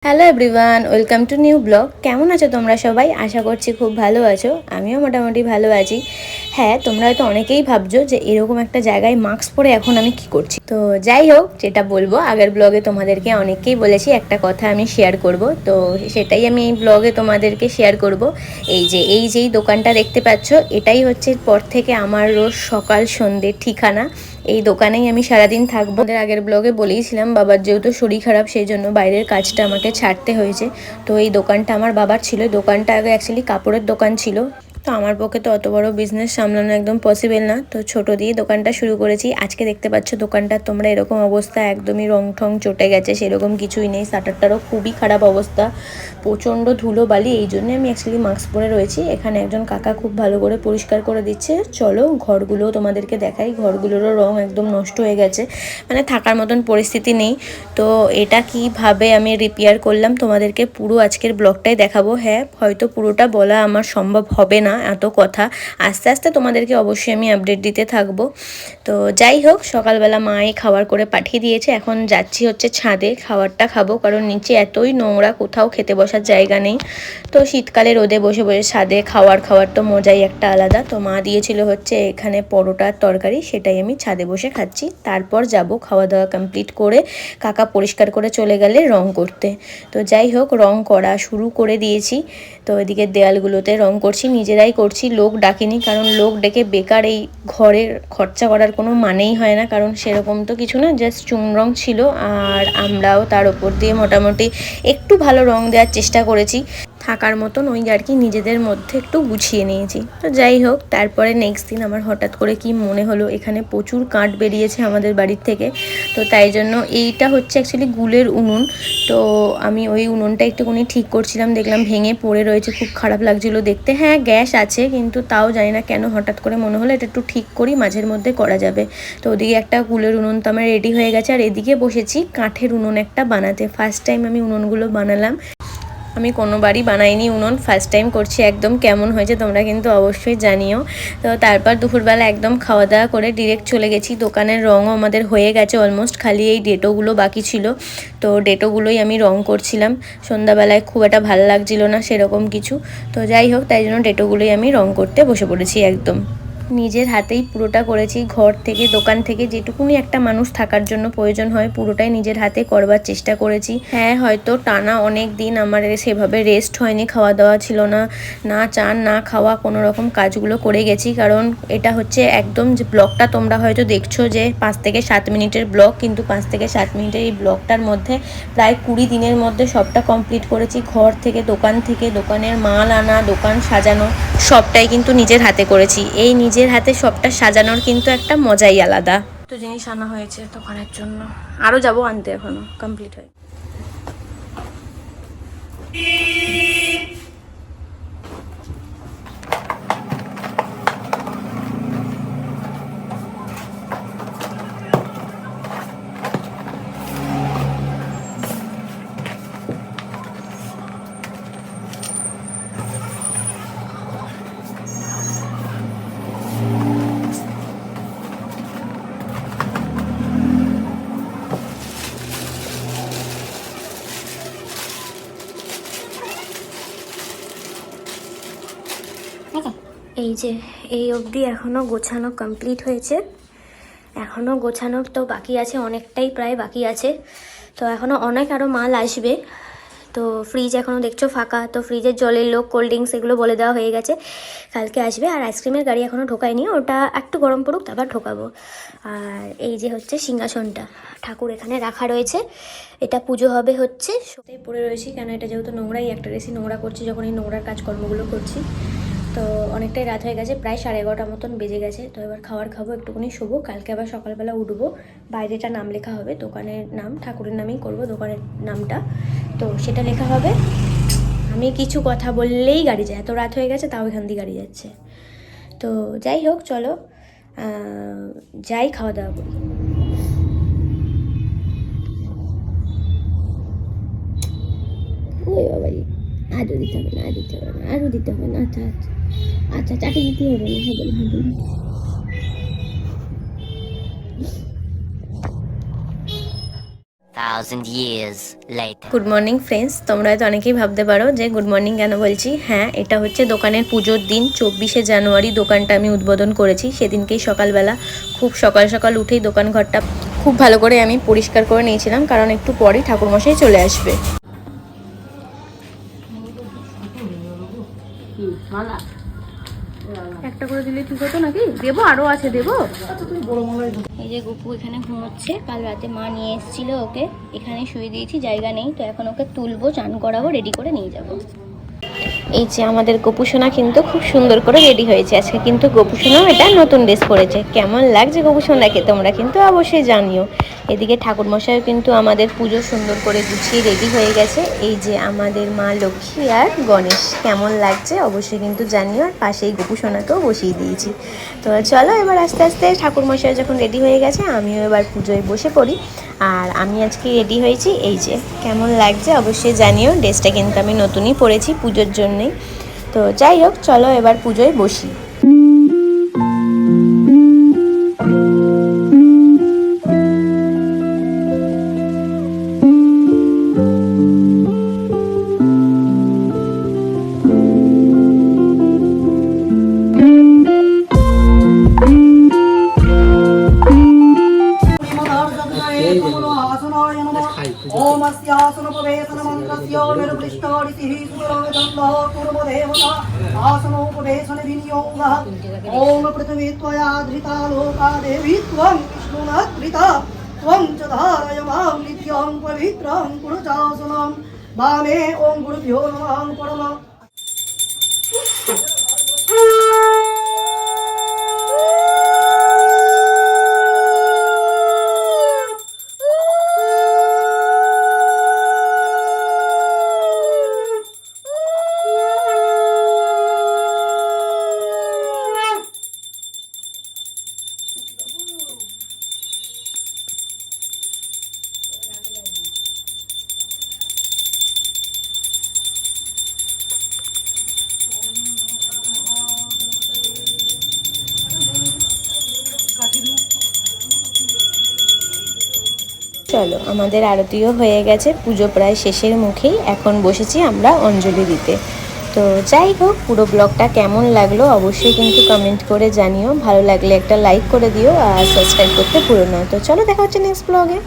Hello everyone, welcome to new blog. কেমন আছো তোমরা সবাই? আশা করছি খুব ভালো আছো। আমিও মোটামুটি ভালো আছি। হ্যাঁ, তোমরা হয়তো অনেকেই ভাবছো যে এরকম একটা জায়গায় মাস্ক পরে এখন আমি কি করছি। তো যাই হোক, যেটা বলবো আগের ব্লগে তোমাদেরকে অনেককেই বলেছি, একটা কথা আমি শেয়ার করব। তো সেটাই আমি এই ব্লগে তোমাদেরকে শেয়ার করব। এই যেই দোকানটা দেখতে পাচ্ছ, এটাই হচ্ছে পর থেকে আমার রোজ সকাল সন্ধ্যে ঠিকানা। এই দোকানেই আমি সারাদিন থাকবো। ওদের আগের ব্লগে বলেইছিলাম বাবার যেহেতু শরীর খারাপ, সেই জন্য বাইরের কাজটা আমাকে ছাড়তে হয়েছে। তো এই দোকানটা আমার বাবার ছিল। দোকানটা আগে অ্যাকচুয়ালি কাপড়ের দোকান ছিল। তো আমার পক্ষে তো অত বড় বিজনেস সামলানো একদম পসিবল না, তো ছোট দিয়ে দোকানটা শুরু করেছি। আজকে দেখতে পাচ্ছ দোকানটা তোমরা এরকম অবস্থা, একদমই রং ঠং চটে গেছে, সেরকম কিছুই নেই। শাটারটারও খুবই খারাপ অবস্থা, প্রচণ্ড ধুলো বালি। এই জন্য আমি অ্যাকচুয়ালি মাস্ক পরে রয়েছি। এখানে একজন কাকা খুব ভালো করে পরিষ্কার করে দিচ্ছে। চলো ঘরগুলো তোমাদেরকে দেখাই। ঘরগুলোরও রং একদম নষ্ট হয়ে গেছে, মানে থাকার মতন পরিস্থিতি নেই। তো এটা কিভাবে আমি রিপেয়ার করলাম তোমাদেরকে পুরো আজকের ব্লগটাই দেখাবো। হ্যাঁ, হয়তো পুরোটা বলা আমার সম্ভব হবে না, এত কথা। আস্তে আস্তে তোমাদেরকে অবশ্যই আমি আপডেট দিতে থাকবো। তো যাই হোক, সকালবেলা মাই খাবার করে পাঠিয়ে দিয়েছে। এখন যাচ্ছি হচ্ছে ছাদে, খাবারটা খাবো, কারণ নিচে এতই নোংরা, কোথাও খেতে বসার জায়গা নেই। তো শীতকালে রোদে বসে বসে ছাদে খাওয়ার তো মজাই একটা আলাদা। তো মা দিয়েছিল হচ্ছে এখানে পরোটার তরকারি, সেটাই আমি ছাদে বসে খাচ্ছি। তারপর যাব খাওয়া দাওয়া কমপ্লিট করে, কাকা পরিষ্কার করে চলে গেলে রং করতে। তো যাই হোক, রং করা শুরু করে দিয়েছি। তো এদিকে দেয়ালগুলোতে রং করছি, নিজেরাই করছি, লোক ডাকিনি। কারণ লোক ডেকে বেকার এই ঘরের খরচা করার কোনো মানেই হয় না, কারণ সেরকম তো কিছু না, জাস্ট চুন রং ছিল। আর আমরাও তার ওপর দিয়ে মোটামুটি একটু ভালো রং দেওয়ার চেষ্টা করেছি, থাকার মতন ওই আর কি, নিজেদের মধ্যে একটু গুছিয়ে নিয়েছি। তো যাই হোক, তারপরে নেক্সট দিন আমার হঠাৎ করে কি মনে হলো, এখানে প্রচুর কাঠ বেরিয়েছে আমাদের বাড়ির থেকে। তো তাই জন্য এইটা হচ্ছে অ্যাকচুয়ালি গুলের উনুন। তো আমি ওই উনুনটা একটুখানি ঠিক করছিলাম, দেখলাম ভেঙে পড়ে রয়েছে, খুব খারাপ লাগছিলো দেখতে। হ্যাঁ, গ্যাস আছে, কিন্তু তাও জানি না কেন হঠাৎ করে মনে হলো এটা একটু ঠিক করি, মাঝের মধ্যে করা যাবে। তো ওদিকে একটা গুলের উনুন তো আমার রেডি হয়ে গেছে, আর এদিকে বসেছি কাঠের উনুন একটা বানাতে। ফার্স্ট টাইম আমি উনুনগুলো বানালাম। আমি কোনোবারই বানাইনি উনুন, ফার্স্ট টাইম করছি। একদম কেমন হয়েছে তোমরা কিন্তু অবশ্যই জানিও। তো তারপর দুপুরবেলা একদম খাওয়া দাওয়া করে ডিরেক্ট চলে গেছি। দোকানের রঙও আমাদের হয়ে গেছে অলমোস্ট, খালি এই ডেটোগুলো বাকি ছিল। তো ডেটোগুলোই আমি রং করছিলাম। সন্ধ্যাবেলায় খুব একটা ভালো লাগছিল না সেরকম কিছু। তো যাই হোক, তাই জন্য ডেটোগুলোই আমি রং করতে বসে পড়েছি। একদম নিজের হাতেই পুরোটা করেছি। ঘর থেকে দোকান থেকে যেটুকুনি একটা মানুষ থাকার জন্য প্রয়োজন হয়, পুরোটাই নিজের হাতে করবার চেষ্টা করেছি। হ্যাঁ, হয়তো টানা অনেক দিন আমার সেভাবে রেস্ট হয়নি, খাওয়া দাওয়া ছিল না, না চান না খাওয়া, কোনো রকম কাজগুলো করে গেছি। কারণ এটা হচ্ছে একদম যে ব্লগটা তোমরা হয়তো দেখছো যে 5 থেকে 7 মিনিটের ব্লগ, কিন্তু 5 থেকে 7 মিনিটের এই ব্লগটার মধ্যে প্রায় 20 দিনের মধ্যে সবটা কমপ্লিট করেছি। ঘর থেকে দোকানের মাল আনা, দোকান সাজানো, সবটাই কিন্তু নিজের হাতে করেছি। এই নিজের হাতে সবটা সাজানোর কিন্তু একটা মজাই আলাদা। তো জিনিস আনা হয়েছে দোকানের জন্য, আরও যাবো আনতে, এখনো কমপ্লিট হয়। এই যে এই অবধি এখনও গোছানো কমপ্লিট হয়েছে, এখনও গোছানো তো বাকি আছে, অনেকটাই প্রায় বাকি আছে। তো এখনও অনেক আরও মাল আসবে। তো ফ্রিজ এখনও দেখছো ফাঁকা, তো ফ্রিজের জলের লোক, কোল্ড ড্রিঙ্কস এগুলো বলে দেওয়া হয়ে গেছে, কালকে আসবে। আর আইসক্রিমের গাড়ি এখনও ঢোকায়নি, ওটা একটু গরম পড়ুক তারপর ঢোকাবো। আর এই যে হচ্ছে সিংহাসনটা, ঠাকুর এখানে রাখা রয়েছে, এটা পুজো হবে হচ্ছে। সত্যিই পড়ে রয়েছি, কেন এটা যেহেতু নোংরাই, একটা রেসি নোংরা করছি যখন এই নোংরার কাজকর্মগুলো করছি। তো অনেকটাই রাত হয়ে গেছে, প্রায় 11:30 মতন বেজে গেছে। তো এবার খাবার খাবো, একটুখানি শোবো, কালকে আবার সকালবেলা উঠবো। বাইরেটা নাম লেখা হবে, দোকানের নাম ঠাকুরের নামেই করব দোকানের নামটা, তো সেটা লেখা হবে। আমি কিছু কথা বললেই গাড়ি যায়, এত রাত হয়ে গেছে তাও এখান দিয়ে গাড়ি যাচ্ছে। তো যাই হোক, চলো যাই খাওয়া দাওয়া করি। ওই বাবাই, আরও দিতে হবে না, আরও দিতে হবে না। আচ্ছা আচ্ছা আচ্ছা, চাটি দিতে হবে না, হবে না। 2,000 years later. Good morning friends, তোমরা হয়তো অনেকেই ভাবতে পারো যে গুড মর্নিং কেন বলছি। হ্যাঁ, এটা হচ্ছে দোকানের পুজোর দিন 24শে জানুয়ারি দোকানটা আমি উদ্বোধন করেছি। সেদিনকেই সকালবেলা খুব সকাল সকাল উঠেই দোকান ঘরটা খুব ভালো করে আমি পরিষ্কার করে নিয়েছিলাম, কারণ একটু পরেই ঠাকুরমশাই চলে আসবে। একটা করে দিলে ঠিক হতো নাকি? দেবো, আরো আছে দেবো। এই যে গপু এখানে ঘুমোচ্ছে, কাল রাতে মা নিয়ে এসেছিল ওকে, এখানে শুয়ে দিয়েছি, জায়গা নেই তো এখন ওকে তুলবো, চান করাবো, রেডি করে নিয়ে যাবো। এই যে আমাদের গোপুসোনা কিন্তু খুব সুন্দর করে রেডি হয়েছে আজকে, কিন্তু গোপুসোনাও এটা নতুন ড্রেস পরেছে। কেমন লাগছে গোপুসোনাকে তোমরা কিন্তু অবশ্যই জানিও। এদিকে ঠাকুরমশাইও কিন্তু আমাদের পুজো সুন্দর করে গুছিয়ে রেডি হয়ে গেছে। এই যে আমাদের মা লক্ষ্মী আর গণেশ, কেমন লাগছে অবশ্যই কিন্তু জানিও। আর পাশেই গোপুসোনাকেও বসিয়ে দিয়েছি। তো চলো এবার আস্তে আস্তে ঠাকুরমশাই যখন রেডি হয়ে গেছে আমিও এবার পুজোয় বসে পড়ি। আর আমি আজকে রেডি হয়েছি, এই যে কেমন লাগছে অবশ্যই জানিও। ড্রেসটা কিন্তু আমি নতুনই পরেছি পুজোর জন্যেই। তো যাই হোক, চলো এবার পুজোয় বসি। ओम अस्यासनोपवेशन मन्त्रस्य निर्दिष्टरीतिः सुरवेदन्नः पूर्वदेवता आसनोपवेशन विनियोगः। ओम पृथिवी त्वया धृता लोका देवी त्वं विष्णुना धृता त्वं च धारय मां नित्यं पवित्रं कुरु चासनं। वामे ओम गुरुभ्यो नमः परमः। চলো আমাদের আরতিও হয়ে গেছে, পুজো প্রায় শেষের মুখেই, এখন বসেছি আমরা অঞ্জলি দিতে। তো যাই হোক, পুরো ব্লগটা কেমন লাগলো অবশ্যই কিন্তু কমেন্ট করে জানিও। ভালো লাগলে একটা লাইক করে দিও আর সাবস্ক্রাইব করতে ভুলো না। তো চলো দেখা হচ্ছে নেক্সট ব্লগে।